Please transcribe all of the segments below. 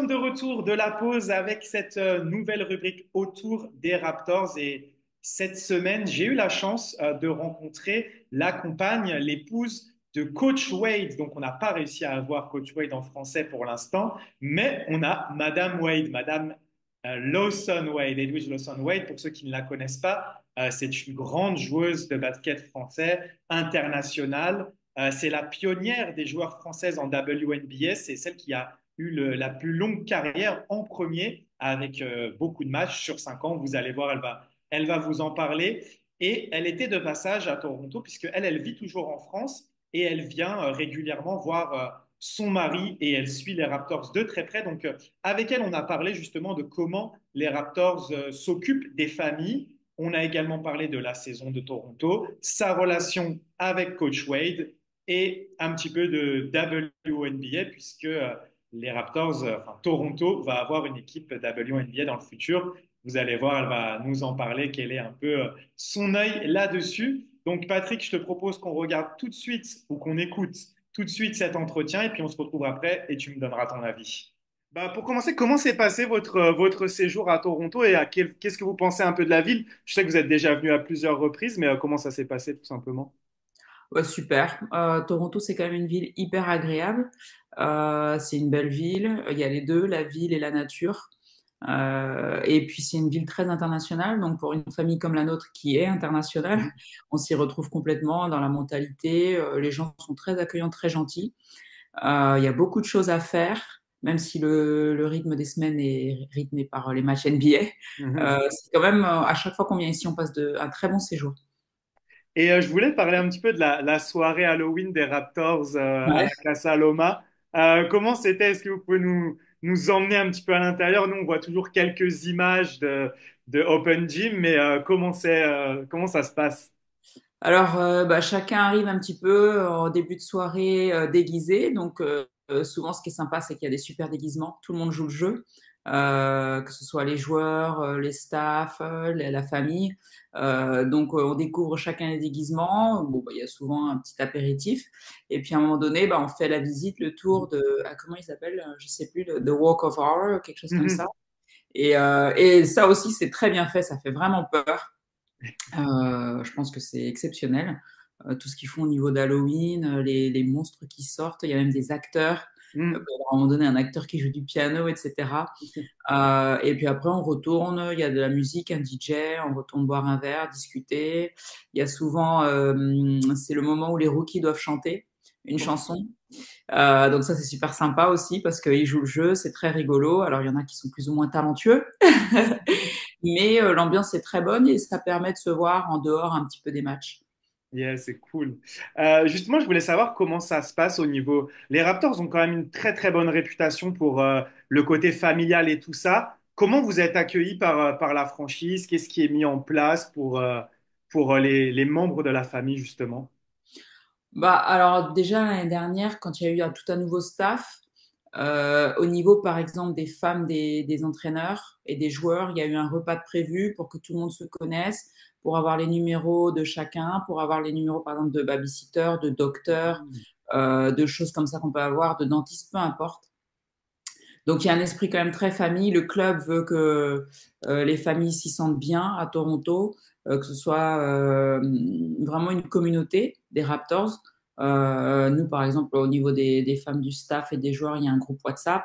sommes de retour de la pause avec cette nouvelle rubrique autour des Raptors. Et cette semaine, j'ai eu la chance de rencontrer la compagne, l'épouse de Coach Wade. Donc, on n'a pas réussi à avoir Coach Wade en français pour l'instant, mais on a Madame Wade, Madame Lawson Wade, Edwidge Lawson Wade. Pour ceux qui ne la connaissent pas, c'est une grande joueuse de basket français internationale. C'est la pionnière des joueurs françaises en WNBA. C'est celle qui a eu la plus longue carrière en premier avec beaucoup de matchs sur 5 ans. Vous allez voir, elle va vous en parler. Et elle était de passage à Toronto puisqu'elle, elle vit toujours en France et elle vient régulièrement voir son mari et elle suit les Raptors de très près. Donc, avec elle, on a parlé justement de comment les Raptors s'occupent des familles. On a également parlé de la saison de Toronto, sa relation avec Coach Wade et un petit peu de WNBA puisque les Raptors, enfin Toronto va avoir une équipe WNBA dans le futur. Vous allez voir, elle va nous en parler, quel est un peu son œil là-dessus. Donc Patrick, je te propose qu'on regarde tout de suite ou qu'on écoute tout de suite cet entretien et puis on se retrouve après et tu me donneras ton avis. Bah, pour commencer, comment s'est passé votre séjour à Toronto et qu'est-ce que vous pensez un peu de la ville? Je sais que vous êtes déjà venu à plusieurs reprises, mais comment ça s'est passé tout simplement? Ouais, super. Toronto, c'est quand même une ville hyper agréable. C'est une belle ville. Il y a les deux, la ville et la nature. Et puis, c'est une ville très internationale. Donc, pour une famille comme la nôtre qui est internationale, on s'y retrouve complètement dans la mentalité. Les gens sont très accueillants, très gentils. Il y a beaucoup de choses à faire, même si le rythme des semaines est rythmé par les matchs NBA. Mhm. C'est quand même, à chaque fois qu'on vient ici, on passe un très bon séjour. Et je voulais parler un petit peu de la soirée Halloween des Raptors à Ouais. la Casa Loma. Comment c'était? Est-ce que vous pouvez nous emmener un petit peu à l'intérieur? Nous, on voit toujours quelques images de Open Gym, mais comment ça se passe? Alors, chacun arrive un petit peu en début de soirée déguisé. Donc, souvent, ce qui est sympa, c'est qu'il y a des super déguisements. Tout le monde joue le jeu, que ce soit les joueurs, les staffs, la famille. On découvre chacun les déguisements. Bon, il y a souvent un petit apéritif. Et puis, à un moment donné, on fait la visite, le tour de, comment il s'appelle? Je sais plus, The Walk of Horror, quelque chose comme ça. Mhm. Et ça aussi, c'est très bien fait. Ça fait vraiment peur. Je pense que c'est exceptionnel. Tout ce qu'ils font au niveau d'Halloween, les monstres qui sortent, il y a même des acteurs. Mhm. À un moment donné, un acteur qui joue du piano, etc. Et puis après, on retourne, il y a de la musique, un DJ, on retourne boire un verre, discuter. Il y a souvent, c'est le moment où les rookies doivent chanter une chanson. Donc ça, c'est super sympa aussi parce qu'ils jouent le jeu, c'est très rigolo. Alors, il y en a qui sont plus ou moins talentueux, mais l'ambiance est très bonne et ça permet de se voir en dehors un petit peu des matchs. Yeah, c'est cool. Justement, je voulais savoir comment ça se passe au niveau. Les Raptors ont quand même une très très bonne réputation pour le côté familial et tout ça. Comment vous êtes accueillis par la franchise? Qu'est-ce qui est mis en place pour les membres de la famille, justement? Bah, alors déjà l'année dernière, quand il y a eu tout un nouveau staff, au niveau par exemple des femmes des entraîneurs et des joueurs, il y a eu un repas de prévu pour que tout le monde se connaisse, pour avoir les numéros de chacun, pour avoir les numéros par exemple de babysitter, de docteur, de choses comme ça qu'on peut avoir, de dentiste, peu importe. Donc il y a un esprit quand même très famille. Le club veut que les familles s'y sentent bien à Toronto, que ce soit vraiment une communauté des Raptors. Nous, par exemple, au niveau des femmes du staff et des joueurs, il y a un groupe WhatsApp.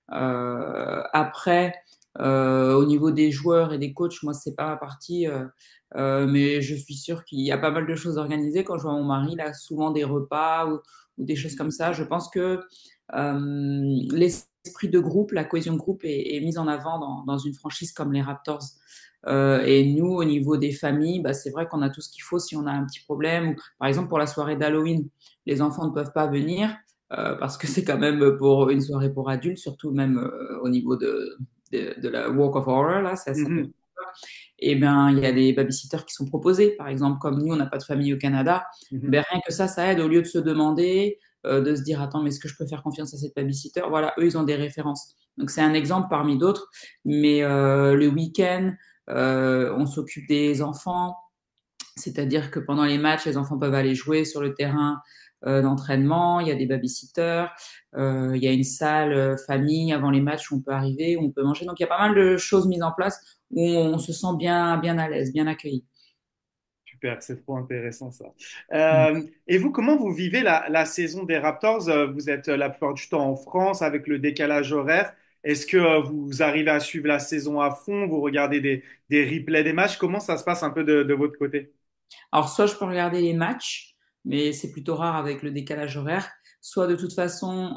Après, au niveau des joueurs et des coachs, moi, c'est pas ma partie, mais je suis sûre qu'il y a pas mal de choses organisées. Quand je vois mon mari, là, souvent des repas ou des choses comme ça. Je pense que l'esprit de groupe, la cohésion de groupe est mise en avant dans une franchise comme les Raptors. Et nous, au niveau des familles, c'est vrai qu'on a tout ce qu'il faut si on a un petit problème. Ou, par exemple, pour la soirée d'Halloween, les enfants ne peuvent pas venir parce que c'est quand même pour une soirée pour adultes, surtout même au niveau de la Walk of Horror, là, ça fait. Mhm. Et ben, il y a des babysitters qui sont proposés. Par exemple, comme nous, on n'a pas de famille au Canada, Mhm. ben, rien que ça aide au lieu de se demander, de se dire, attends, mais est-ce que je peux faire confiance à cette babysitter? Voilà, eux, ils ont des références. Donc, c'est un exemple parmi d'autres. Mais le week-end, on s'occupe des enfants. C'est-à-dire que pendant les matchs, les enfants peuvent aller jouer sur le terrain d'entraînement, il y a des babysitters, il y a une salle famille avant les matchs où on peut arriver, où on peut manger. Donc il y a pas mal de choses mises en place où on se sent bien à l'aise, bien accueilli. Super, c'est trop intéressant ça. Mm. Et vous, comment vous vivez la saison des Raptors? Vous êtes la plupart du temps en France avec le décalage horaire. Est-ce que vous arrivez à suivre la saison à fond? Vous regardez des replays des matchs? Comment ça se passe un peu de votre côté? Alors, soit je peux regarder les matchs, mais c'est plutôt rare avec le décalage horaire. Soit de toute façon,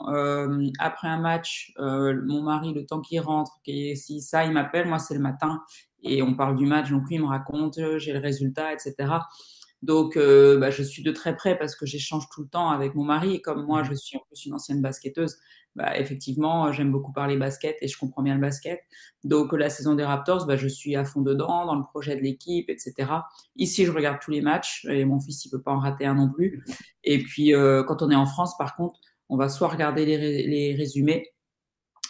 après un match, mon mari, le temps qu'il rentre, et si ça, il m'appelle, moi c'est le matin, et on parle du match, donc lui il me raconte, j'ai le résultat, etc. Donc, bah, je suis de très près parce que j'échange tout le temps avec mon mari. Et comme moi, je Mhm. suis en plus une ancienne basketteuse, bah, effectivement, j'aime beaucoup parler basket et je comprends bien le basket. Donc, la saison des Raptors, bah, je suis à fond dedans, dans le projet de l'équipe, etc. Ici, je regarde tous les matchs et mon fils, il peut pas en rater un non plus. Et puis, quand on est en France, par contre, on va soit regarder les résumés,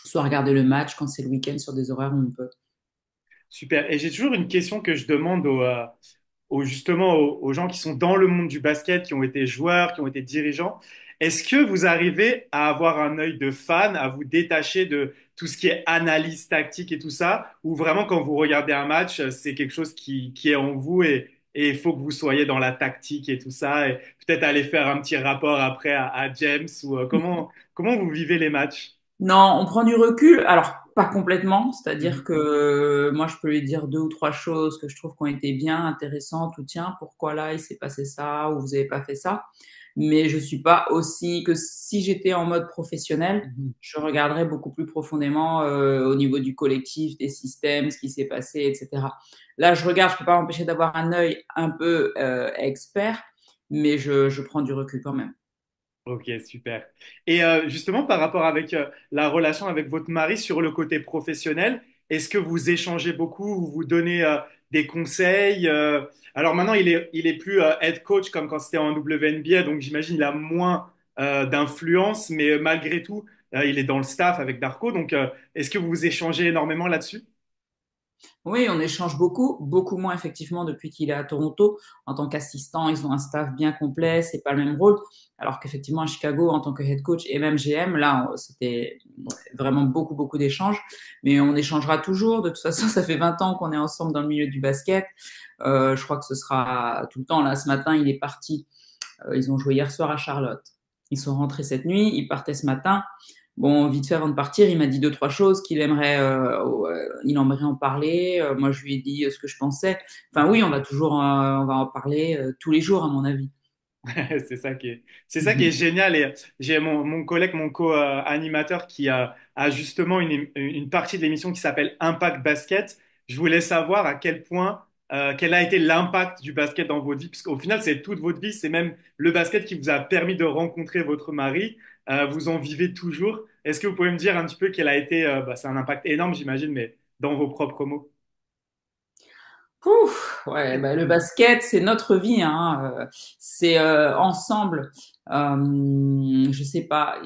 soit regarder le match quand c'est le week-end sur des horaires où on peut. Super. Et j'ai toujours une question que je demande justement aux gens qui sont dans le monde du basket, qui ont été joueurs, qui ont été dirigeants. Est-ce que vous arrivez à avoir un œil de fan, à vous détacher de tout ce qui est analyse tactique et tout ça, ou vraiment quand vous regardez un match, c'est quelque chose qui est en vous et il faut que vous soyez dans la tactique et tout ça, et peut-être aller faire un petit rapport après à James ou comment vous vivez les matchs? Non, on prend du recul. Alors, pas complètement, c'est-à-dire Mhm. que moi, je peux lui dire deux ou trois choses que je trouve qui ont été bien intéressantes, ou tiens, pourquoi là, il s'est passé ça, ou vous avez pas fait ça. Mais je suis pas aussi que si j'étais en mode professionnel, Mhm. je regarderais beaucoup plus profondément au niveau du collectif, des systèmes, ce qui s'est passé, etc. Là, je regarde, je peux pas m'empêcher d'avoir un œil un peu expert, mais je prends du recul quand même. Ok, super. Et justement, par rapport avec la relation avec votre mari sur le côté professionnel, est-ce que vous échangez beaucoup, vous vous donnez des conseils? Alors maintenant, il est plus head coach comme quand c'était en WNBA, donc j'imagine il a moins d'influence, mais malgré tout, il est dans le staff avec Darko. Donc, est-ce que vous vous échangez énormément là-dessus? Oui, on échange beaucoup, beaucoup moins effectivement depuis qu'il est à Toronto. En tant qu'assistant, ils ont un staff bien complet, c'est pas le même rôle. Alors qu'effectivement à Chicago, en tant que head coach et même GM, là, c'était vraiment beaucoup, beaucoup d'échanges. Mais on échangera toujours. De toute façon, ça fait 20 ans qu'on est ensemble dans le milieu du basket. Je crois que ce sera tout le temps. Là, ce matin, il est parti. Ils ont joué hier soir à Charlotte. Ils sont rentrés cette nuit, ils partaient ce matin. Bon, vite fait avant de partir, il m'a dit deux, trois choses qu'il aimerait, il aimerait en parler. Moi, je lui ai dit ce que je pensais. Enfin, oui, on va en parler tous les jours, à mon avis. C'est ça qui est génial. Et j'ai mon collègue, mon co-animateur qui a justement une partie de l'émission qui s'appelle Impact Basket. Je voulais savoir à quel point, quel a été l'impact du basket dans votre vie, puisqu'au final, c'est toute votre vie. C'est même le basket qui vous a permis de rencontrer votre mari. Vous en vivez toujours. Est-ce que vous pouvez me dire un petit peu quel a été, c'est un impact énorme, j'imagine, mais dans vos propres mots. Ouf, ouais, bah, le basket, c'est notre vie, hein. C'est ensemble. Je sais pas,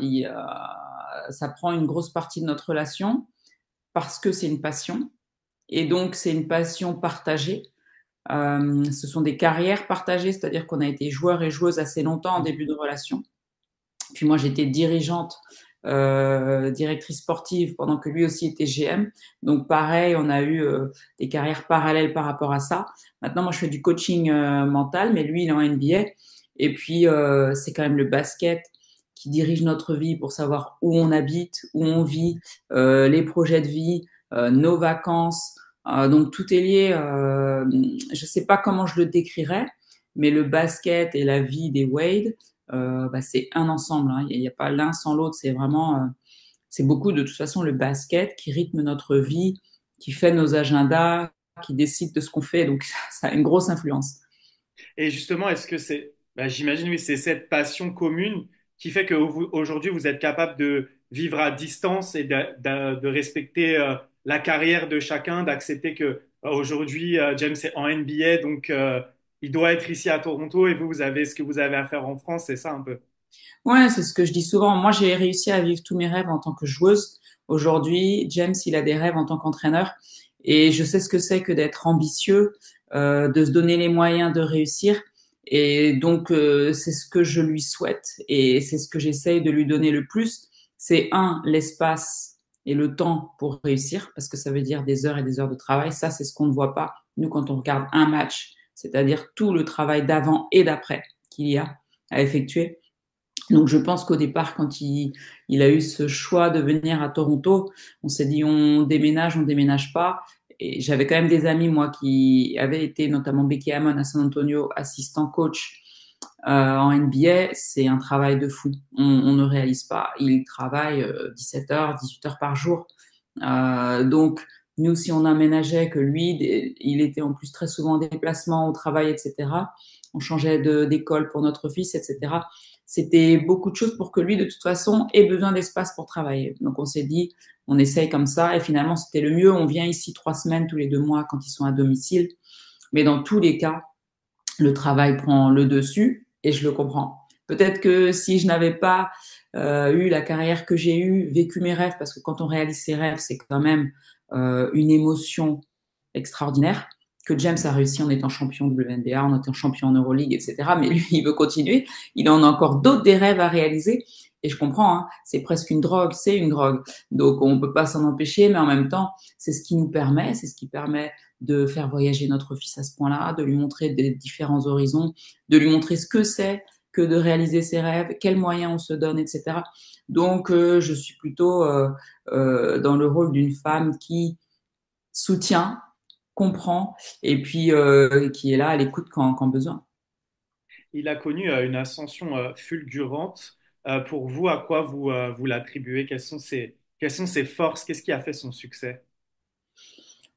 ça prend une grosse partie de notre relation parce que c'est une passion et donc c'est une passion partagée. Ce sont des carrières partagées, c'est-à-dire qu'on a été joueur et joueuse assez longtemps en début de relation. Puis moi, j'étais dirigeante, directrice sportive pendant que lui aussi était GM. Donc pareil, on a eu des carrières parallèles par rapport à ça. Maintenant, moi, je fais du coaching mental, mais lui, il est en NBA. Et puis, c'est quand même le basket qui dirige notre vie pour savoir où on habite, où on vit, les projets de vie, nos vacances. Donc tout est lié. Je sais pas comment je le décrirais, mais le basket et la vie des Wade, bah, c'est un ensemble. Hein. Il n'y a pas l'un sans l'autre. C'est vraiment, c'est beaucoup de toute façon le basket qui rythme notre vie, qui fait nos agendas, qui décide de ce qu'on fait. Donc ça a une grosse influence. Et justement, est-ce que j'imagine, oui, c'est cette passion commune qui fait qu'aujourd'hui, vous êtes capable de vivre à distance et de respecter la carrière de chacun, d'accepter que aujourd'hui, James est en NBA, donc il doit être ici à Toronto et vous, vous avez ce que vous avez à faire en France, c'est ça un peu. Ouais, c'est ce que je dis souvent. Moi, j'ai réussi à vivre tous mes rêves en tant que joueuse. Aujourd'hui, James, il a des rêves en tant qu'entraîneur. Et je sais ce que c'est que d'être ambitieux, de se donner les moyens de réussir. Et donc, c'est ce que je lui souhaite et c'est ce que j'essaye de lui donner le plus. C'est l'espace et le temps pour réussir, parce que ça veut dire des heures et des heures de travail. Ça, c'est ce qu'on ne voit pas, nous, quand on regarde un match, c'est-à-dire tout le travail d'avant et d'après qu'il y a à effectuer. Donc, je pense qu'au départ, quand il a eu ce choix de venir à Toronto, on s'est dit on déménage pas. Et j'avais quand même des amis, moi, qui avaient été, notamment Becky Hammon à San Antonio, assistant coach en NBA. C'est un travail de fou. On ne réalise pas. Il travaille 17 heures, 18 heures par jour. Donc, nous, si on aménageait que lui, il était en plus très souvent en déplacement au travail, etc. On changeait d'école pour notre fils, etc. C'était beaucoup de choses pour que lui, de toute façon, ait besoin d'espace pour travailler. Donc, on s'est dit, on essaye comme ça. Et finalement, c'était le mieux. On vient ici 3 semaines tous les 2 mois quand ils sont à domicile. Mais dans tous les cas, le travail prend le dessus et je le comprends. Peut-être que si je n'avais pas eu la carrière que j'ai eue, vécu mes rêves, parce que quand on réalise ses rêves, c'est quand même une émotion extraordinaire, que James a réussi en étant champion WNBA, en étant champion en Euroleague, etc. Mais lui, il veut continuer. Il en a encore d'autres des rêves à réaliser. Et je comprends, hein, c'est presque une drogue, c'est une drogue. Donc on ne peut pas s'en empêcher, mais en même temps, c'est ce qui nous permet, c'est ce qui permet de faire voyager notre fils à ce point-là, de lui montrer des différents horizons, de lui montrer ce que c'est que de réaliser ses rêves, quels moyens on se donne, etc. Donc je suis plutôt dans le rôle d'une femme qui soutient, comprend et puis qui est là à l'écoute quand besoin. Il a connu une ascension fulgurante. Pour vous, à quoi vous l'attribuez? Quelles sont ses forces? Qu'est-ce qui a fait son succès?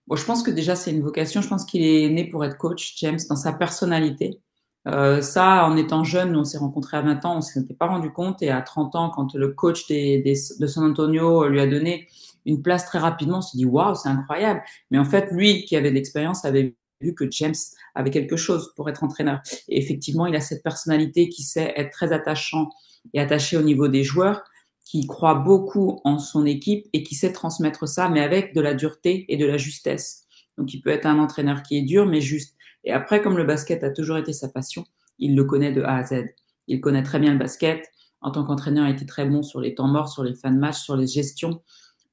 Bon, je pense que déjà c'est une vocation. Je pense qu'il est né pour être coach, James, dans sa personnalité. Ça, en étant jeune, nous, on s'est rencontrés à 20 ans, on s'en était pas rendu compte. Et à 30 ans, quand le coach de San Antonio lui a donné une place très rapidement, on s'est dit waouh, c'est incroyable. Mais en fait, lui, qui avait de l'expérience, avait vu que James avait quelque chose pour être entraîneur. Et effectivement, il a cette personnalité qui sait être très attachant et attaché au niveau des joueurs, qui croit beaucoup en son équipe et qui sait transmettre ça, mais avec de la dureté et de la justesse. Donc, il peut être un entraîneur qui est dur, mais juste. Et après, comme le basket a toujours été sa passion, il le connaît de A à Z. Il connaît très bien le basket. En tant qu'entraîneur, il a été très bon sur les temps morts, sur les fins de match, sur les gestions,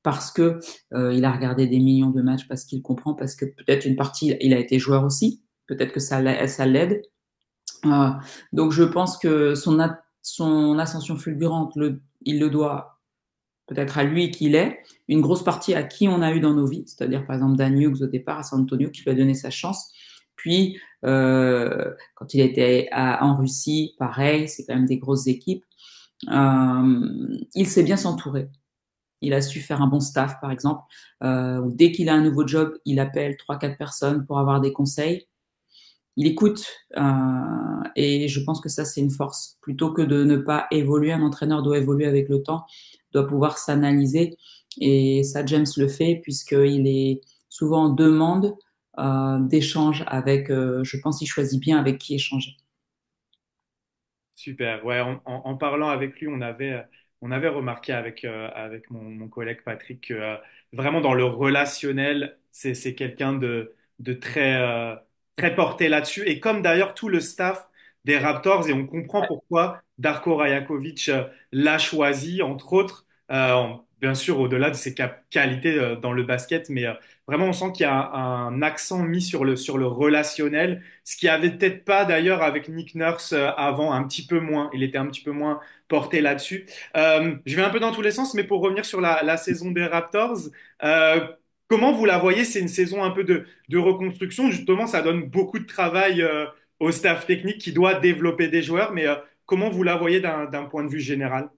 parce que il a regardé des millions de matchs, parce qu'il comprend, parce que peut-être une partie, il a été joueur aussi. Peut-être que ça l'aide. Euh, donc, je pense que son ascension fulgurante, il le doit peut-être à lui qu'il est, une grosse partie à qui on a eu dans nos vies, c'est-à-dire par exemple Dan Hughes au départ à San Antonio qui lui a donné sa chance. Puis quand il était en Russie, pareil, c'est quand même des grosses équipes. Il sait bien s'entourer. Il a su faire un bon staff, par exemple. Où dès qu'il a un nouveau job, il appelle 3, 4 personnes pour avoir des conseils. Il écoute et je pense que ça c'est une force. Plutôt que de ne pas évoluer, un entraîneur doit évoluer avec le temps, doit pouvoir s'analyser et ça James le fait puisqu'il est souvent en demande d'échange avec, je pense qu'il choisit bien avec qui échanger. Super. Ouais, en parlant avec lui, on avait remarqué avec mon collègue Patrick que vraiment dans le relationnel, c'est quelqu'un de très porté là-dessus. Et comme d'ailleurs tout le staff des Raptors, et on comprend pourquoi Darko Rajakovic l'a choisi, entre autres, bien sûr au-delà de ses qualités dans le basket, mais vraiment on sent qu'il y a un accent mis sur le relationnel, ce qui avait peut-être pas d'ailleurs avec Nick Nurse avant, un petit peu moins. Il était un petit peu moins porté là-dessus. Je vais un peu dans tous les sens, mais pour revenir sur la saison des Raptors, euh, comment vous la voyez? C'est une saison un peu de reconstruction. Justement, ça donne beaucoup de travail au staff technique qui doit développer des joueurs, mais comment vous la voyez d'un point de vue général?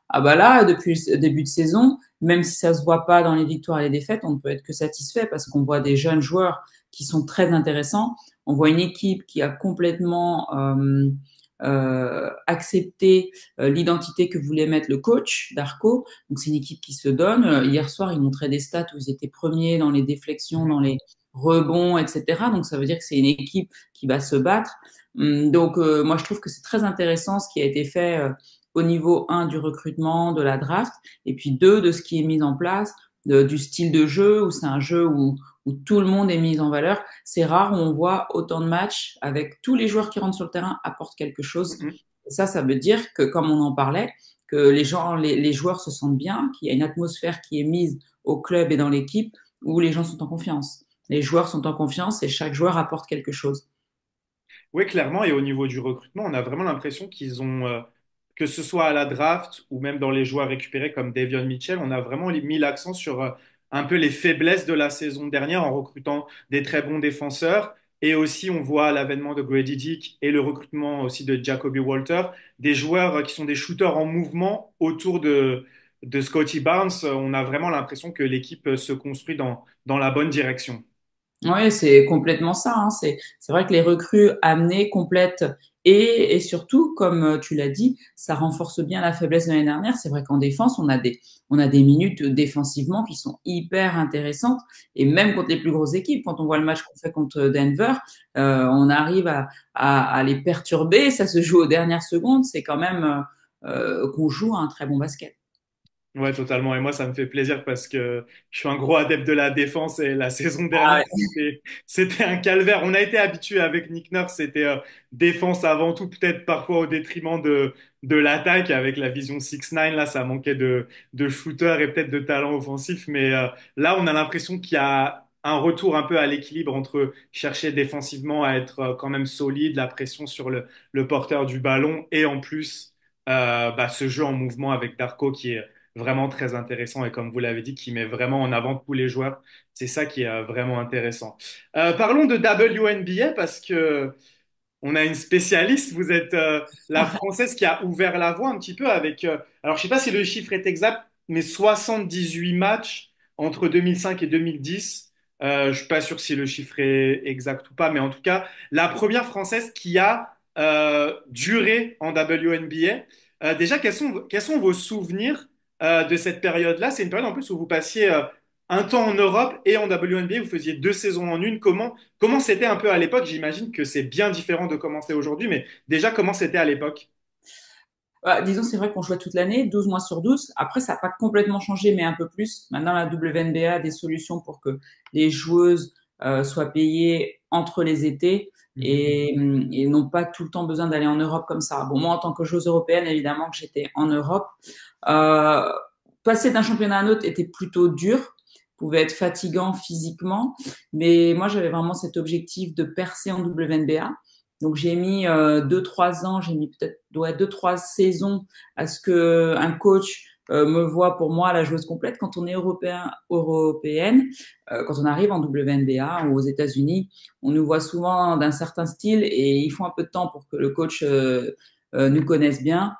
Ah bah là, depuis le début de saison, même si ça se voit pas dans les victoires et les défaites, on ne peut être que satisfait parce qu'on voit des jeunes joueurs qui sont très intéressants. On voit une équipe qui a complètement accepté l'identité que voulait mettre le coach Darko. Donc c'est une équipe qui se donne. Hier soir, ils montraient des stats où ils étaient premiers dans les déflexions, dans les rebonds, etc. Donc ça veut dire que c'est une équipe qui va se battre. Donc moi je trouve que c'est très intéressant ce qui a été fait au niveau 1 du recrutement, de la draft, et puis 2 de ce qui est mis en place du style de jeu, où c'est un jeu où tout le monde est mis en valeur. C'est rare où on voit autant de matchs avec tous les joueurs qui rentrent sur le terrain apportent quelque chose. Mhm. Et ça veut dire que, comme on en parlait, que les gens, les joueurs se sentent bien, qu'il y a une atmosphère qui est mise au club et dans l'équipe où les gens sont en confiance. Les joueurs sont en confiance et chaque joueur apporte quelque chose. Oui, clairement. Et au niveau du recrutement, on a vraiment l'impression que ce soit à la draft ou même dans les joueurs récupérés comme Davion Mitchell, on a vraiment mis l'accent sur un peu les faiblesses de la saison dernière en recrutant des très bons défenseurs. Et aussi, on voit l'avènement de Grady Dick et le recrutement aussi de Jacoby Walter, des joueurs qui sont des shooters en mouvement autour de Scotty Barnes. On a vraiment l'impression que l'équipe se construit dans la bonne direction. Oui, c'est complètement ça, hein. C'est vrai que les recrues amenées complètent et surtout, comme tu l'as dit, ça renforce bien la faiblesse de l'année dernière. C'est vrai qu'en défense, on a des minutes défensivement qui sont hyper intéressantes et même contre les plus grosses équipes, quand on voit le match qu'on fait contre Denver, on arrive à les perturber. Ça se joue aux dernières secondes. C'est quand même qu'on joue à un très bon basket. Ouais, totalement. Et moi, ça me fait plaisir parce que je suis un gros adepte de la défense et la saison dernière, c'était un calvaire. On a été habitué avec Nick Nurse, c'était défense avant tout, peut-être parfois au détriment de l'attaque. Avec la vision 6-9, là, ça manquait de shooter et peut-être de talent offensif. Mais là, on a l'impression qu'il y a un retour un peu à l'équilibre entre chercher défensivement à être quand même solide, la pression sur le porteur du ballon et en plus ce jeu en mouvement avec Darko qui est vraiment très intéressant et comme vous l'avez dit, qui met vraiment en avant tous les joueurs. C'est ça qui est vraiment intéressant. Parlons de WNBA parce que on a une spécialiste. Vous êtes la Française qui a ouvert la voie un petit peu avec, alors je sais pas si le chiffre est exact, mais 78 matchs entre 2005 et 2010. Je suis pas sûr si le chiffre est exact ou pas, mais en tout cas, la première Française qui a duré en WNBA. Déjà, quels sont vos souvenirs de cette période-là? C'est une période en plus où vous passiez un temps en Europe et en WNBA, vous faisiez deux saisons en une. Comment c'était un peu à l'époque? J'imagine que c'est bien différent de comment c'est aujourd'hui, mais déjà, comment c'était à l'époque? Disons, c'est vrai qu'on jouait toute l'année, 12 mois sur 12. Après, ça n'a pas complètement changé, mais un peu plus. Maintenant, la WNBA a des solutions pour que les joueuses soient payées entre les étés Mhm. et n'ont pas tout le temps besoin d'aller en Europe comme ça. Bon, moi, en tant que joueuse européenne, évidemment que j'étais en Europe. Euh, Passer d'un championnat à un autre était plutôt dur, pouvait être fatigant physiquement, mais moi, j'avais vraiment cet objectif de percer en WNBA. Donc j'ai mis 2, 3 ans, j'ai mis peut-être 2, 3 saisons à ce que un coach me voit pour moi la joueuse complète. Quand on est européenne, quand on arrive en WNBA ou aux États-Unis, on nous voit souvent d'un certain style et il faut un peu de temps pour que le coach nous connaisse bien.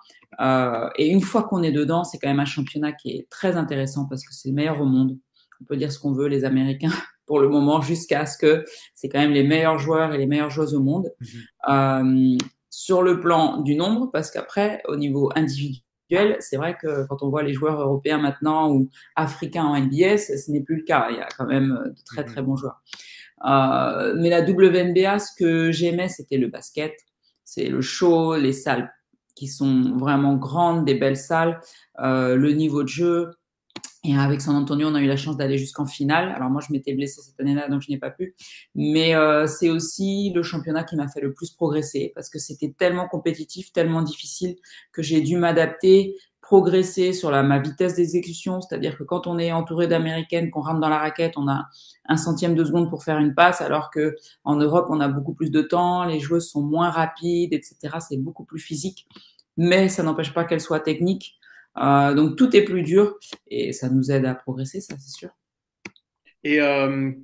Et une fois qu'on est dedans, c'est quand même un championnat qui est très intéressant parce que c'est le meilleur au monde. On peut dire ce qu'on veut, les Américains, pour le moment, jusqu'à ce que c'est quand même les meilleurs joueurs et les meilleures joueuses au monde. Mhm. Euh, sur le plan du nombre, parce qu'après, au niveau individuel, c'est vrai que quand on voit les joueurs européens maintenant ou africains en NBA, ce n'est plus le cas. Il y a quand même de très Mhm. très bons joueurs. Mais la WNBA, ce que j'aimais, c'était le basket. C'est le show, les salles qui sont vraiment grandes, des belles salles, le niveau de jeu. Et avec San Antonio, on a eu la chance d'aller jusqu'en finale. Alors moi, je m'étais blessée cette année-là, donc je n'ai pas pu. Mais c'est aussi le championnat qui m'a fait le plus progresser parce que c'était tellement compétitif, tellement difficile que j'ai dû m'adapter, progresser sur ma vitesse d'exécution. C'est-à-dire que quand on est entouré d'Américaines, qu'on rentre dans la raquette, on a un centième de seconde pour faire une passe, alors que en Europe, on a beaucoup plus de temps, les joueuses sont moins rapides, etc. C'est beaucoup plus physique, mais ça n'empêche pas qu'elles soient techniques. Donc tout est plus dur et ça nous aide à progresser, ça c'est sûr. Et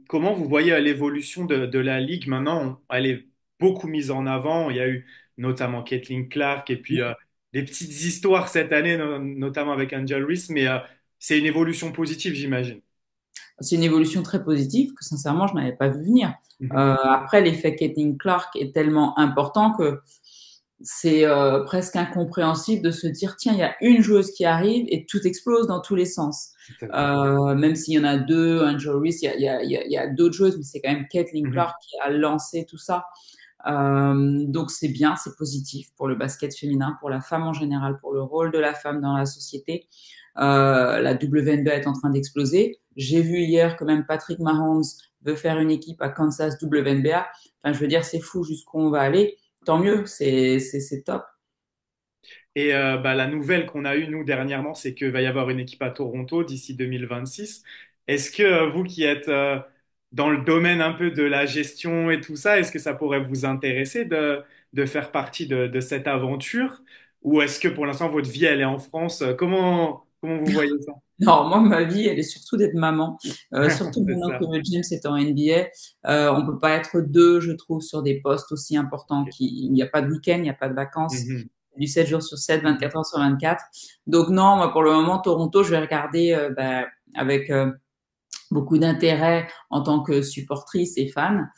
comment vous voyez l'évolution de la ligue maintenant? Elle est beaucoup mise en avant. Il y a eu notamment Caitlin Clark et puis des petites histoires cette année, notamment avec Angel Reese, mais c'est une évolution positive, j'imagine. C'est une évolution très positive que sincèrement je n'avais pas vu venir. Mhm. Après, l'effet Caitlin Clark est tellement important que c'est presque incompréhensible de se dire tiens, il y a une joueuse qui arrive et tout explose dans tous les sens. Exactement. Même s'il y en a deux, Angel Reese, il y a d'autres joueuses, mais c'est quand même Caitlin Mhm. Clark qui a lancé tout ça. Donc c'est bien, c'est positif pour le basket féminin, pour la femme en général, pour le rôle de la femme dans la société. La WNBA est en train d'exploser. J'ai vu hier que même Patrick Mahomes veut faire une équipe à Kansas WNBA. Enfin, je veux dire, c'est fou jusqu'où on va aller. Tant mieux, c'est top. Et bah, la nouvelle qu'on a eue, nous, dernièrement, c'est qu'il va y avoir une équipe à Toronto d'ici 2026. Est-ce que vous qui êtes dans le domaine un peu de la gestion et tout ça, est-ce que ça pourrait vous intéresser de faire partie de cette aventure? Ou est-ce que pour l'instant, votre vie, elle est en France? Comment vous voyez ça? Non, moi, ma vie, elle est surtout d'être maman. Surtout C'est maintenant que ça. James est en NBA. On peut pas être deux, je trouve, sur des postes aussi importants. Ok. Il n'y a pas de week-end, il n'y a pas de vacances. Mhm. Du 7 jours sur 7, Mhm. 24 heures sur 24. Donc non, moi, pour le moment, Toronto, je vais regarder avec beaucoup d'intérêt en tant que supportrice et fan,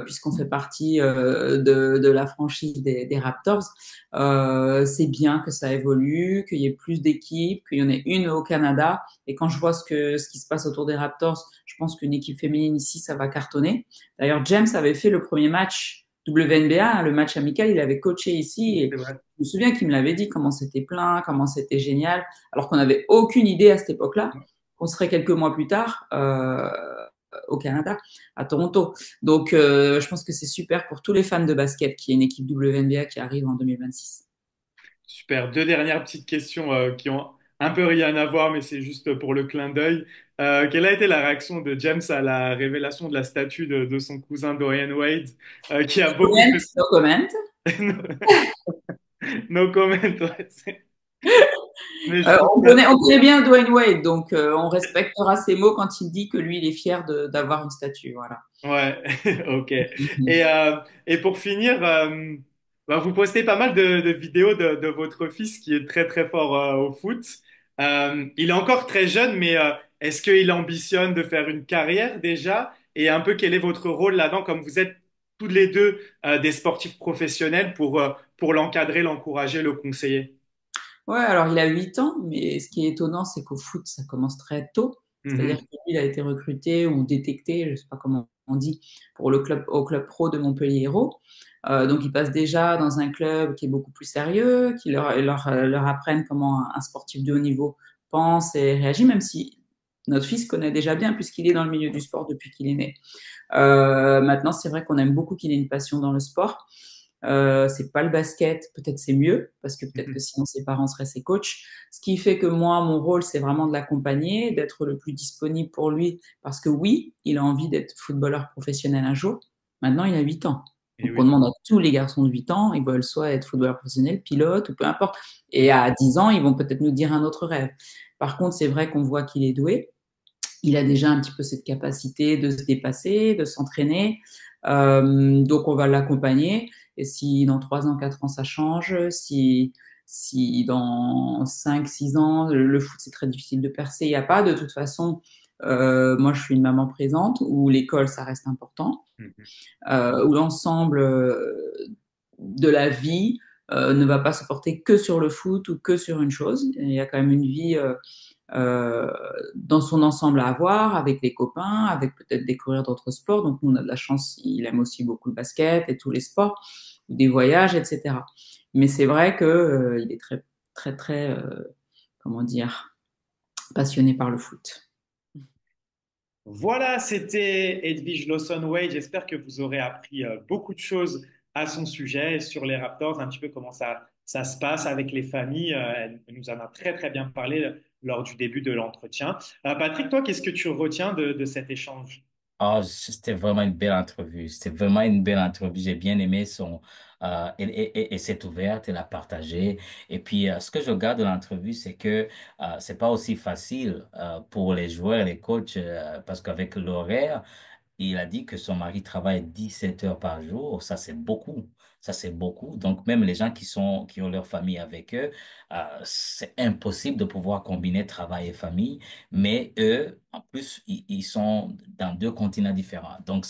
puisqu'on fait partie de la franchise des Raptors. C'est bien que ça évolue, qu'il y ait plus d'équipes, qu'il y en ait une au Canada. Et quand je vois ce qui se passe autour des Raptors, je pense qu'une équipe féminine ici, ça va cartonner. D'ailleurs, James avait fait le premier match WNBA, hein, le match amical, il avait coaché ici et C'est vrai. je me souviens qu'il me l'avait dit comment c'était plein, comment c'était génial, alors qu'on n'avait aucune idée à cette époque-là on serait quelques mois plus tard au Canada, à Toronto. Donc, je pense que c'est super pour tous les fans de basket qu'il y ait une équipe WNBA qui arrive en 2026. Super. Deux dernières petites questions qui ont un peu rien à voir, mais c'est juste pour le clin d'œil. Quelle a été la réaction de James à la révélation de la statue de son cousin Dorian Wade, qui a beaucoup Comment? fait... No comment. No comment. Ouais, mais je Euh, trouve on ça... connaît, on connaît bien Dwayne Wade, donc on respectera ses mots quand il dit que lui, il est fier d'avoir une statue. Voilà. Ouais, ok. Et pour finir, bah, vous postez pas mal de vidéos de votre fils qui est très très fort au foot. Il est encore très jeune, mais est-ce qu'il ambitionne de faire une carrière déjà? Et un peu quel est votre rôle là-dedans, comme vous êtes tous les deux des sportifs professionnels pour l'encadrer, l'encourager, le conseiller? Ouais, alors il a 8 ans, mais ce qui est étonnant, c'est qu'au foot, ça commence très tôt. C'est-à-dire Mhm. qu'il a été recruté ou détecté, je ne sais pas comment on dit, pour au club pro de Montpellier Hérault. Donc il passe déjà dans un club qui est beaucoup plus sérieux, qui leur apprennent comment un sportif de haut niveau pense et réagit, même si notre fils connaît déjà bien puisqu'il est dans le milieu du sport depuis qu'il est né. Maintenant, c'est vrai qu'on aime beaucoup qu'il ait une passion dans le sport. C'est pas le basket, peut-être c'est mieux, parce que peut-être que Mhm. sinon ses parents seraient ses coachs. Ce qui fait que moi, mon rôle, c'est vraiment de l'accompagner, d'être le plus disponible pour lui, parce que oui, il a envie d'être footballeur professionnel un jour. Maintenant, il a 8 ans. Et Donc, on oui. demande à tous les garçons de 8 ans, ils veulent soit être footballeur professionnel, pilote, ou peu importe. Et à 10 ans, ils vont peut-être nous dire un autre rêve. Par contre, c'est vrai qu'on voit qu'il est doué. Il a déjà un petit peu cette capacité de se dépasser, de s'entraîner. Donc, on va l'accompagner. Et si dans 3 ans, 4 ans, ça change, si dans 5 6 ans, le foot, c'est très difficile de percer, il n'y a pas. De toute façon, moi, je suis une maman présente où l'école, ça reste important, Mhm. où l'ensemble de la vie ne va pas se porter que sur le foot ou que sur une chose. Il y a quand même une vie euh, dans son ensemble à avoir, avec les copains, avec peut-être découvrir d'autres sports. Donc, nous, on a de la chance, il aime aussi beaucoup le basket et tous les sports, des voyages, etc. Mais c'est vrai que il est très, très, très, comment dire, passionné par le foot. Voilà, c'était Edwige Lawson-Wade. J'espère que vous aurez appris beaucoup de choses à son sujet sur les Raptors, un petit peu comment ça se passe avec les familles. Elle nous en a très très bien parlé lors du début de l'entretien. Patrick, toi, qu'est-ce que tu retiens de cet échange? Oh, c'était vraiment une belle entrevue. C'était vraiment une belle entrevue. J'ai bien aimé et cette ouverte, elle a partagé. Et puis, ce que je regarde de l'entrevue, c'est que c'est pas aussi facile pour les joueurs, les coachs, parce qu'avec l'horaire, il a dit que son mari travaille 17 heures par jour. Ça, c'est beaucoup. Ça, c'est beaucoup. Donc, même les gens qui ont leur famille avec eux, c'est impossible de pouvoir combiner travail et famille. Mais eux, en plus, ils sont dans deux continents différents. Donc,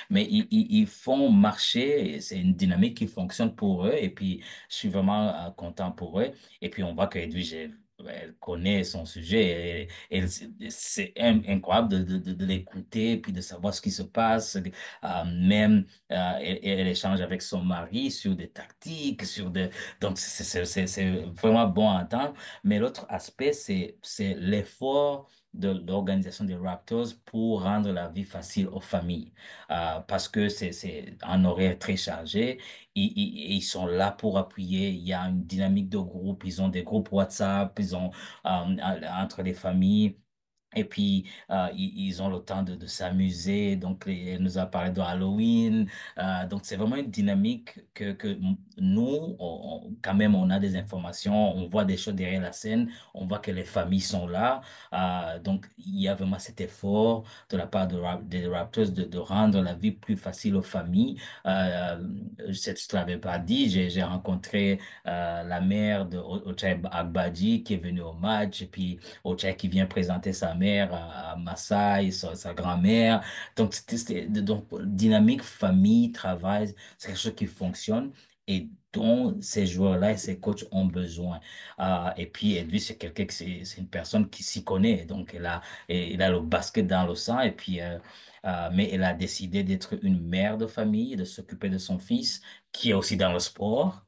mais ils font marcher. C'est une dynamique qui fonctionne pour eux. Et puis, je suis vraiment content pour eux. Et puis, on voit que Edwige, elle connaît son sujet. Et c'est incroyable de l'écouter, puis de savoir ce qui se passe. Même, elle échange avec son mari sur des tactiques, donc c'est vraiment bon à entendre. Mais l'autre aspect, c'est l'effort de l'organisation des Raptors pour rendre la vie facile aux familles. Parce que c'est un horaire très chargé. Ils sont là pour appuyer. Il y a une dynamique de groupe. Ils ont des groupes WhatsApp. Ils ont entre les familles. Et puis, ils ont le temps de s'amuser. Donc, elle nous a parlé de Halloween. Donc, c'est vraiment une dynamique que nous, quand même, on a des informations, on voit des choses derrière la scène, on voit que les familles sont là. Donc, il y a vraiment cet effort de la part des Raptors de rendre la vie plus facile aux familles. Je ne te l'avais pas dit, j'ai rencontré la mère de Ochai Agbaji qui est venue au match. Et puis, Ochai qui vient présenter sa mère à Maasai, sa grand-mère. Donc, donc, dynamique, famille, travail, c'est quelque chose qui fonctionne et dont ces joueurs-là et ces coachs ont besoin. Et puis, Edwige, c'est quelqu'un c'est une personne qui s'y connaît. Donc, elle a le basket dans le sang. Et puis, mais elle a décidé d'être une mère de famille, de s'occuper de son fils, qui est aussi dans le sport,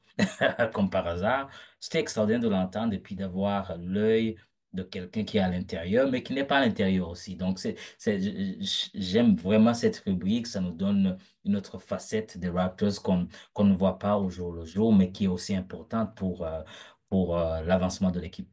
comme par hasard. C'était extraordinaire de l'entendre et puis d'avoir l'œil de quelqu'un qui est à l'intérieur, mais qui n'est pas à l'intérieur aussi. Donc, j'aime vraiment cette rubrique. Ça nous donne une autre facette des Raptors qu'on ne voit pas au jour le jour, mais qui est aussi importante pour l'avancement de l'équipe.